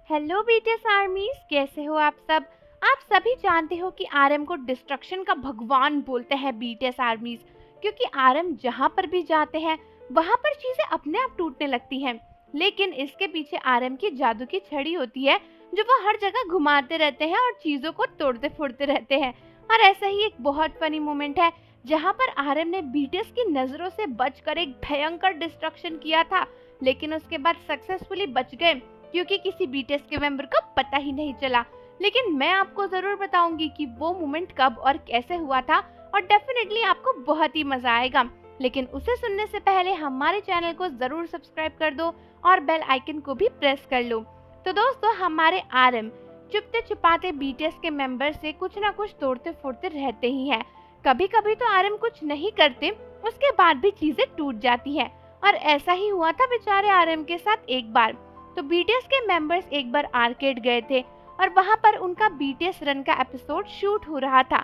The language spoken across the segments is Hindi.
हेलो बीटीएस आर्मीज, कैसे हो आप सब। आप सभी जानते हो कि आरएम को डिस्ट्रक्शन का भगवान बोलते हैं बीटीएस आर्मीज, क्योंकि आरएम जहां पर भी जाते हैं वहां पर चीजें अपने आप टूटने लगती हैं। लेकिन इसके पीछे आरएम की जादू की छड़ी होती है, जो वो हर जगह घुमाते रहते हैं और चीजों को तोड़ते फोड़ते रहते हैं। और ऐसा ही एक बहुत फनी मोमेंट है जहां पर आरएम ने बीटीएस की नजरों से बचकर एक भयंकर डिस्ट्रक्शन किया था, लेकिन उसके बाद सक्सेसफुली बच गए क्योंकि किसी बीटीएस के मेंबर को पता ही नहीं चला। लेकिन मैं आपको जरूर बताऊंगी कि वो मोमेंट कब और कैसे हुआ था, और डेफिनेटली आपको बहुत ही मजा आएगा। लेकिन उसे सुनने से पहले हमारे चैनल को जरूर सब्सक्राइब कर दो और बेल आइकन को भी प्रेस कर लो। तो दोस्तों, हमारे आरएम चुपते छुपाते बीटीएस के मेंबर से कुछ ना कुछ तोड़ते फोड़ते रहते ही हैं। कभी कभी तो आरएम कुछ नहीं करते, उसके बाद भी चीजें टूट जाती हैं। और ऐसा ही हुआ था बेचारे आरएम के साथ एक बार। तो बीटीएस के मेंबर्स एक बार आर्केड गए थे और वहां पर उनका बीटीएस रन का एपिसोड शूट हो रहा था।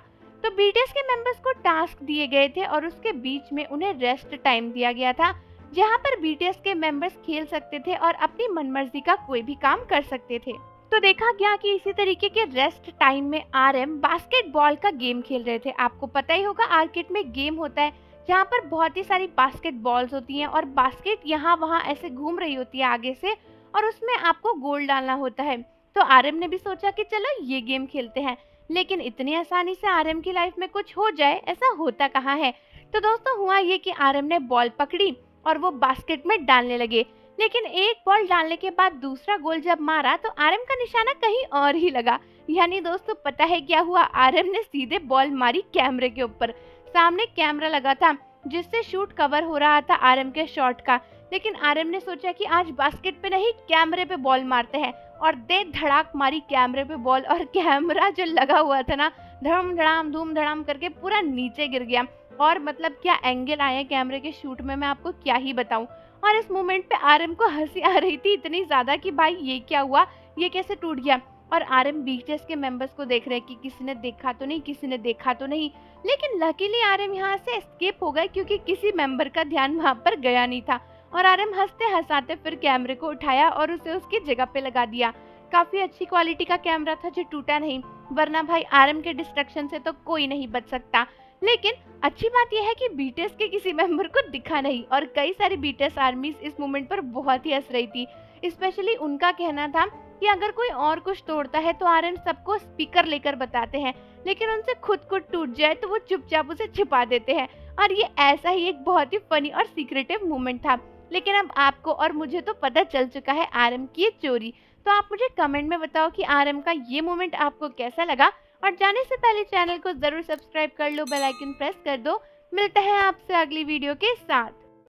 तो बीटीएस के मेंबर्स को टास्क दिए गए थे और उसके बीच में उन्हें रेस्ट टाइम दिया गया था, जहां पर बीटीएस के मेंबर्स खेल सकते थे और अपनी मनमर्जी का कोई भी काम कर सकते थे। तो देखा गया कि इसी तरीके के रेस्ट टाइम में आरएम बास्केटबॉल का गेम खेल रहे थे। आपको पता ही होगा, आर्केड में गेम होता है जहाँ पर बहुत ही सारी बास्केटबॉल्स होती हैं और बास्केट यहाँ वहाँ ऐसे घूम रही होती है आगे से, और उसमें आपको गोल डालना होता है। तो आरएम ने भी सोचा कि चलो ये गेम खेलते हैं, लेकिन इतनी आसानी से आरएम की लाइफ में कुछ हो जाए ऐसा होता कहाँ है। तो दोस्तों, हुआ ये कि आरएम ने बॉल पकड़ी और वो बास्केट में डालने लगे, लेकिन एक बॉल डालने के बाद दूसरा गोल जब मारा तो आरएम का निशाना कहीं और ही लगा। यानी दोस्तों, पता है क्या हुआ, आरएम ने सीधे बॉल मारी कैमरे के ऊपर। सामने कैमरा लगा था जिससे शूट कवर हो रहा था आरएम के शॉट का। लेकिन आरएम ने सोचा कि आज बास्केट पे नहीं, कैमरे पे बॉल मारते हैं, और दे धड़ाक मारी कैमरे पे बॉल। और कैमरा जो लगा हुआ था ना, धड़म धड़ाम धूम धड़ाम करके पूरा नीचे गिर गया। और मतलब क्या एंगल आए कैमरे के शूट में, मैं आपको क्या ही बताऊं। और इस मोमेंट पे आरएम को हंसी आ रही थी इतनी ज्यादा कि भाई ये क्या हुआ, ये कैसे टूट गया। और आरएम बीटीएस के मेंबर्स को देख रहे हैं कि किसी ने देखा तो नहीं, किसी ने देखा तो नहीं। लेकिन लकीली आरएम यहाँ से एस्केप हो गए, क्योंकि किसी मेंबर का ध्यान वहां पर गया नहीं था। और आरएम हंसते हंसाते फिर कैमरे को उठाया और उसे उसकी जगह पे लगा दिया। काफी अच्छी क्वालिटी का कैमरा था जो टूटा नहीं, वरना भाई आरएम के डिस्ट्रक्शन से तो कोई नहीं बच सकता। लेकिन अच्छी बात यह है कि बीटीएस के किसी मेंबर को दिखा नहीं, और कई सारी बीटीएस आर्मीज इस मोमेंट पर बहुत ही हंस रही थी। स्पेशली उनका कहना था कि अगर कोई और कुछ तोड़ता है तो आरएम सबको स्पीकर लेकर बताते हैं, लेकिन उनसे खुद को टूट जाए तो वो चुपचाप उसे छिपा देते हैं। और ये ऐसा ही एक बहुत ही फनी और सीक्रेटिव मोमेंट था। लेकिन अब आपको और मुझे तो पता चल चुका है आरएम की ये चोरी। तो आप मुझे कमेंट में बताओ कि आरएम का ये मोमेंट आपको कैसा लगा। और जाने से पहले चैनल को जरूर सब्सक्राइब कर लो, बेल आइकन प्रेस कर दो। मिलते हैं आपसे अगली वीडियो के साथ।